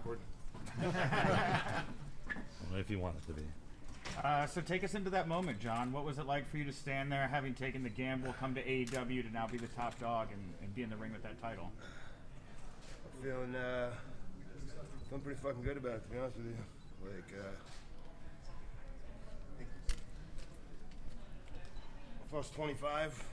awkward. Well, if you want it to be. So take us into that moment, John. What was it like for you to stand there, having taken the gamble, come to AEW to now be the top dog and be in the ring with that title? I'm feeling pretty fucking good about it, to be honest with you. Like, if I was 25,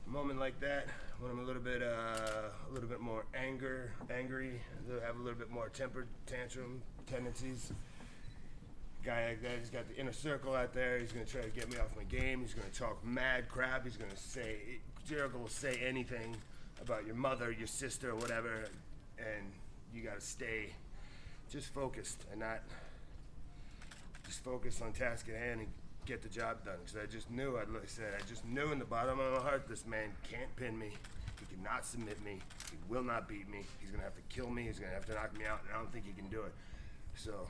a moment like that, when I'm a little bit more angry, have a little bit more temper tantrum tendencies. Guy like that, he's got the inner circle out there. He's gonna try to get me off my game. He's gonna talk mad crap. He's gonna say, Jericho will say anything about your mother, your sister, or whatever, and you gotta stay just focused and not just focus on task at hand and get the job done. Because I just knew, I just knew in the bottom of my heart, this man can't pin me. He cannot submit me. He will not beat me. He's gonna have to kill me. He's gonna have to knock me out, and I don't think he can do it. So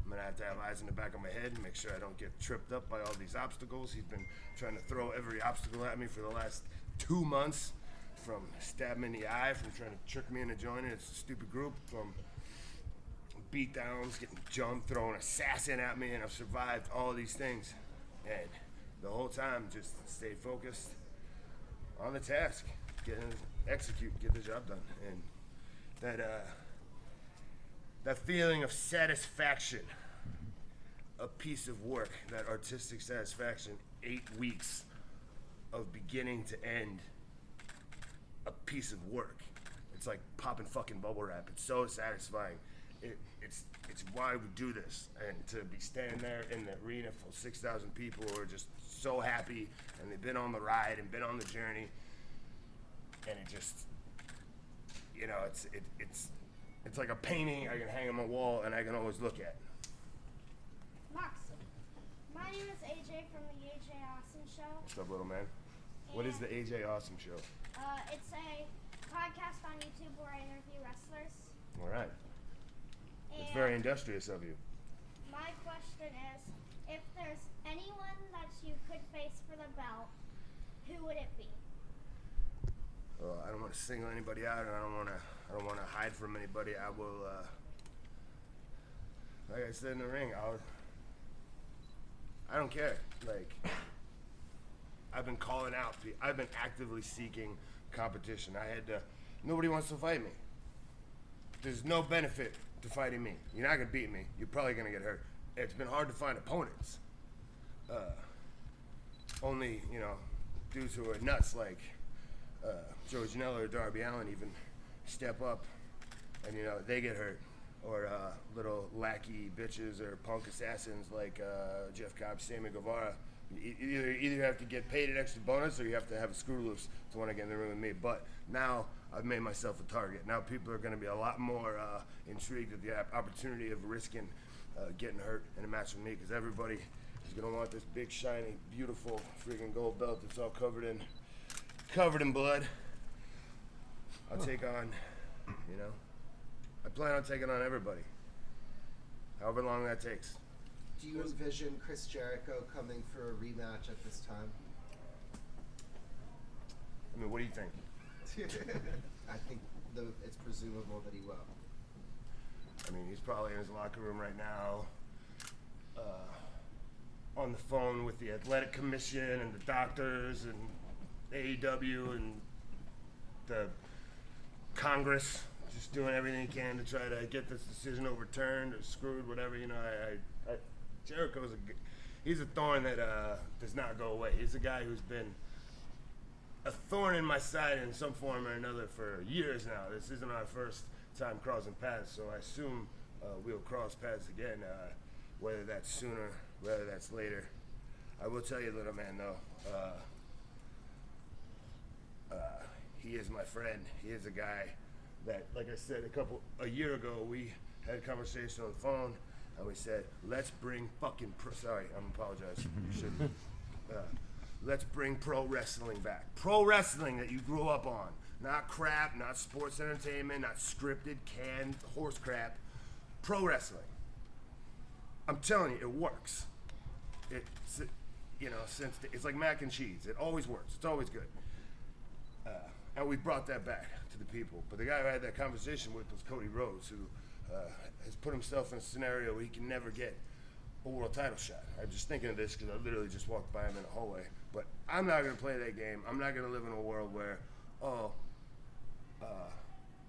I'm gonna have to have eyes in the back of my head and make sure I don't get tripped up by all these obstacles. He's been trying to throw every obstacle at me for the last 2 months, from stabbing me in the eye, from trying to trick me into joining a stupid group, from beat downs, getting jumped, throwing assassin at me, and I've survived all these things. And the whole time, just stay focused on the task, execute, get the job done. And that feeling of satisfaction, a piece of work, that artistic satisfaction, 8 weeks of beginning to end, a piece of work. It's like popping fucking bubble wrap. It's so satisfying. It's why we do this, and to be standing there in the arena full of 6,000 people who are just so happy, and they've been on the ride and been on the journey, and it just, you know, it's like a painting I can hang on my wall and I can always look at. Moxley. My name is AJ from the AJ Awesome Show. What's up, little man? What is the AJ Awesome Show? It's a podcast on YouTube where I interview wrestlers. All right. And It's very industrious of you. my question is, if there's anyone that you could face for the belt, who would it be? Well, I don't want to single anybody out, and I don't want to hide from anybody. I will, like I said in the ring, I don't care. Like, I've been calling out. I've been actively seeking competition. Nobody wants to fight me. There's no benefit to fighting me. You're not gonna beat me. You're probably gonna get hurt. It's been hard to find opponents. Only, dudes who are nuts like Joe Janela or Darby Allin even step up and, they get hurt. Or little lackey bitches or punk assassins like Jeff Cobb, Sammy Guevara. Either you have to get paid an extra bonus or you have to have a screw loose to want to get in the ring with me. But now I've made myself a target. Now people are going to be a lot more intrigued at the opportunity of risking getting hurt in a match with me, because everybody is going to want this big, shiny, beautiful freaking gold belt that's all covered in blood. I'll take on, I plan on taking on everybody, however long that takes. Do you envision Chris Jericho coming for a rematch at this time? I mean, what do you think? I think it's presumable that he will. I mean, he's probably in his locker room right now, on the phone with the athletic commission and the doctors and AEW and the Congress, just doing everything he can to try to get this decision overturned or screwed, whatever. Jericho's he's a thorn that does not go away. He's a guy who's been a thorn in my side in some form or another for years now. This isn't our first time crossing paths, so I assume we'll cross paths again, whether that's sooner, whether that's later. I will tell you, little man, though, he is my friend. He is a guy that, like I said, a year ago, we had a conversation on the phone, and we said, let's bring fucking sorry, I'm apologizing. You shouldn't. Let's bring pro wrestling back. Pro wrestling that you grew up on. Not crap, not sports entertainment, not scripted, canned horse crap. Pro wrestling. I'm telling you, it works. It's like mac and cheese. It always works. It's always good. And we brought that back to the people. But the guy who I had that conversation with was Cody Rhodes, who has put himself in a scenario where he can never get a world title shot. I'm just thinking of this because I literally just walked by him in the hallway. But I'm not going to play that game. I'm not going to live in a world where,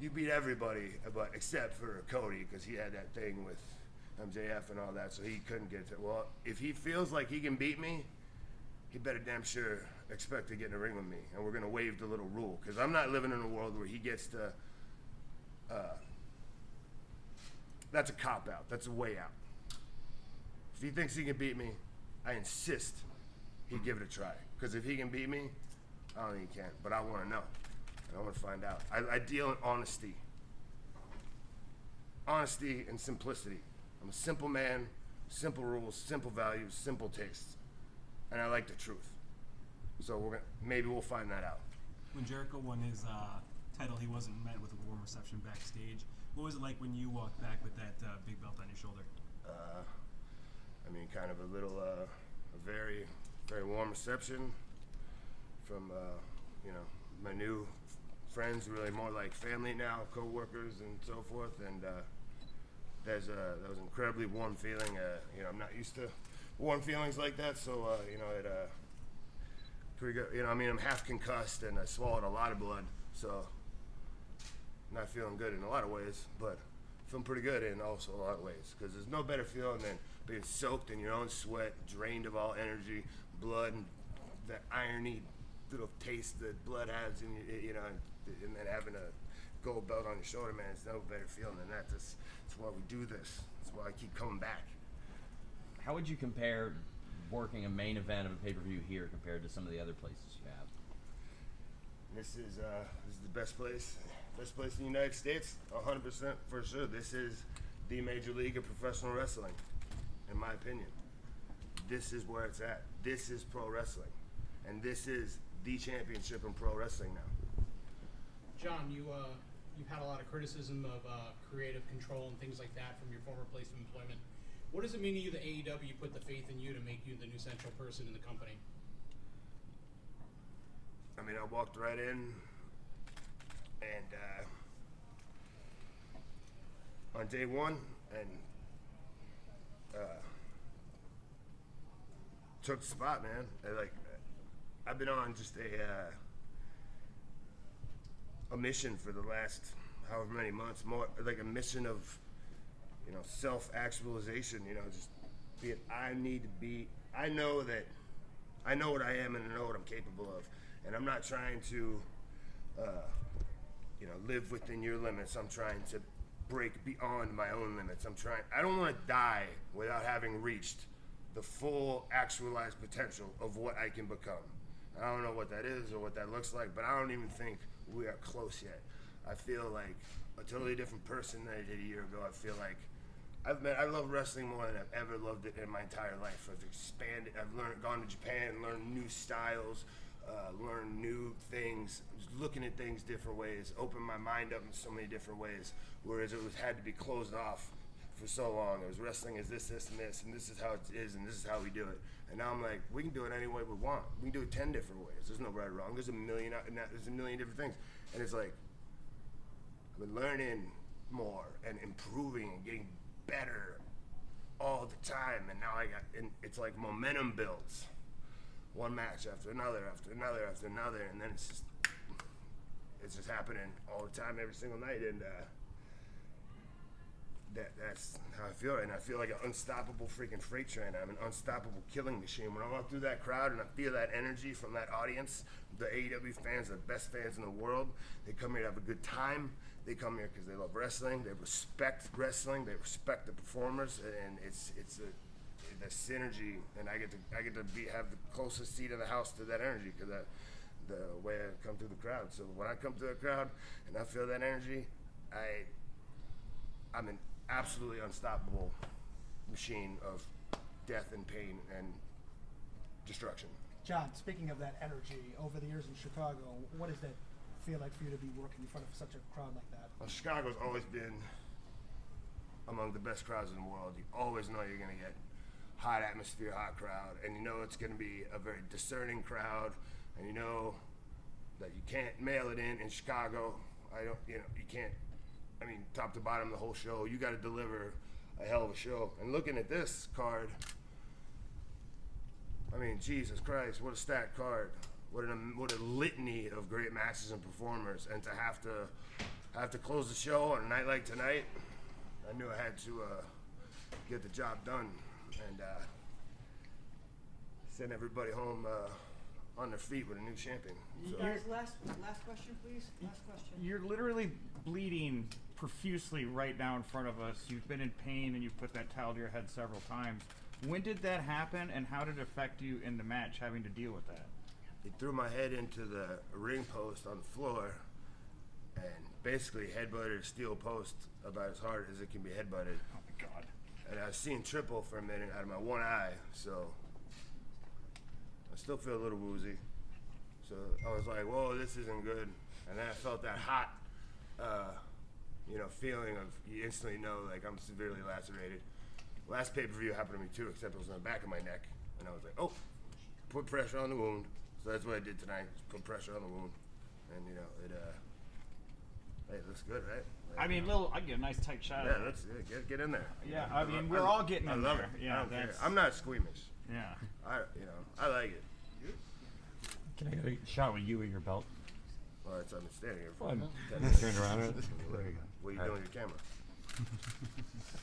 you beat everybody, but except for Cody, because he had that thing with MJF and all that, so he couldn't get to it. Well, if he feels like he can beat me, he better damn sure expect to get in the ring with me, and we're going to waive the little rule, because I'm not living in a world where he gets to, that's a cop-out. That's a way out. If he thinks he can beat me, I insist he give it a try, because if he can beat me, I don't think he can, but I want to know. And I want to find out. I deal in honesty. Honesty and simplicity. I'm a simple man, simple rules, simple values, simple tastes. And I like the truth. So maybe we'll find that out. When Jericho won his title, he wasn't met with a warm reception backstage. What was it like when you walked back with that big belt on your shoulder? Kind of a little, a very, very warm reception from, my new friends, really more like family now, co-workers and so forth, and that was an incredibly warm feeling. I'm not used to warm feelings like that, so pretty good. I'm half concussed and I swallowed a lot of blood, so not feeling good in a lot of ways, but feeling pretty good in also a lot of ways, because there's no better feeling than being soaked in your own sweat, drained of all energy, blood, and that irony little taste that blood has in you, and then having a gold belt on your shoulder, man, it's no better feeling than that. That's why we do this. That's why I keep coming back. How would you compare working a main event of a pay-per-view here compared to some of the other places you have? This is the best place in the United States, 100% for sure. This is the major league of professional wrestling, in my opinion. This is where it's at. This is pro wrestling, and this is the championship in pro wrestling now. Jon, you've had a lot of criticism of creative control and things like that from your former place of employment. What does it mean to you that AEW put the faith in you to make you the new central person in the company? I walked right in, and on day one, and took the spot, man. I've been on just a mission for the last however many months, more like a mission of, self-actualization, just being, I know what I am and I know what I'm capable of. And I'm not trying to, live within your limits. I'm trying to break beyond my own limits. I don't want to die without having reached the full actualized potential of what I can become. I don't know what that is or what that looks like, but I don't even think we are close yet. I feel like a totally different person than I did a year ago. I feel like I love wrestling more than I've ever loved it in my entire life. I've expanded. I've gone to Japan and learned new styles, learned new things, just looking at things different ways, opened my mind up in so many different ways, whereas it had to be closed off for so long. It was wrestling is this, and this, and this is how it is, and this is how we do it. And now I'm like, we can do it any way we want. We can do it 10 different ways. There's no right or wrong. There's a million different things. And it's like, I've been learning more and improving and getting better all the time. And now and it's like momentum builds. One match after another, after another, after another. And then it's just happening all the time, every single night. And that's how I feel, and I feel like an unstoppable freaking freight train. I'm an unstoppable killing machine. When I walk through that crowd and I feel that energy from that audience, the AEW fans, the best fans in the world, they come here to have a good time. They come here because they love wrestling. They respect wrestling. They respect the performers, and it's the synergy. And I get to have the closest seat of the house to that energy because the way I come through the crowd. So when I come through the crowd and I feel that energy, I'm an absolutely unstoppable machine of death and pain and destruction. Jon, speaking of that energy, over the years in Chicago, what does that feel like for you to be working in front of such a crowd like that? Well, Chicago's always been among the best crowds in the world. You always know you're going to get hot atmosphere, hot crowd, and you know it's going to be a very discerning crowd, and you know that you can't mail it in Chicago. I don't, you can't. I mean, top to bottom, the whole show. You got to deliver a hell of a show. And looking at this card, I mean, Jesus Christ, what a stacked card. What a litany of great matches and performers. And to have to close the show on a night like tonight, I knew I had to get the job done and send everybody home on their feet with a new champion. You So, guys, last question, please. Last question. You're literally bleeding profusely right now in front of us. You've been in pain and you've put that towel to your head several times. When did that happen, and how did it affect you in the match, having to deal with that? he threw my head into the ring post on the floor and basically headbutted a steel post about as hard as it can be headbutted. Oh my God. And I was seeing triple for a minute out of my one eye, so I still feel a little woozy. So I was like, whoa, this isn't good. And then I felt that hot, feeling of, you instantly know, like, I'm severely lacerated. Last pay-per-view happened to me too, except it was on the back of my neck. And I was like, oh, put pressure on the wound. So that's what I did tonight, just put pressure on the wound. And, hey, it looks good, right? I mean, I get a nice tight shot. Yeah, of it. let's get in there. Yeah, I mean, we're all getting in love there. it. Yeah, I don't care. that's- I'm not squeamish. Yeah. I like it. Can I get a shot with you at your belt? Well, that's what I'm standing here for. Well, turned around. There you go. What are you All doing right. with your camera?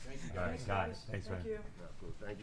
Thank you, All right, guys. Thanks, man. Thank you. No, cool. Thank you.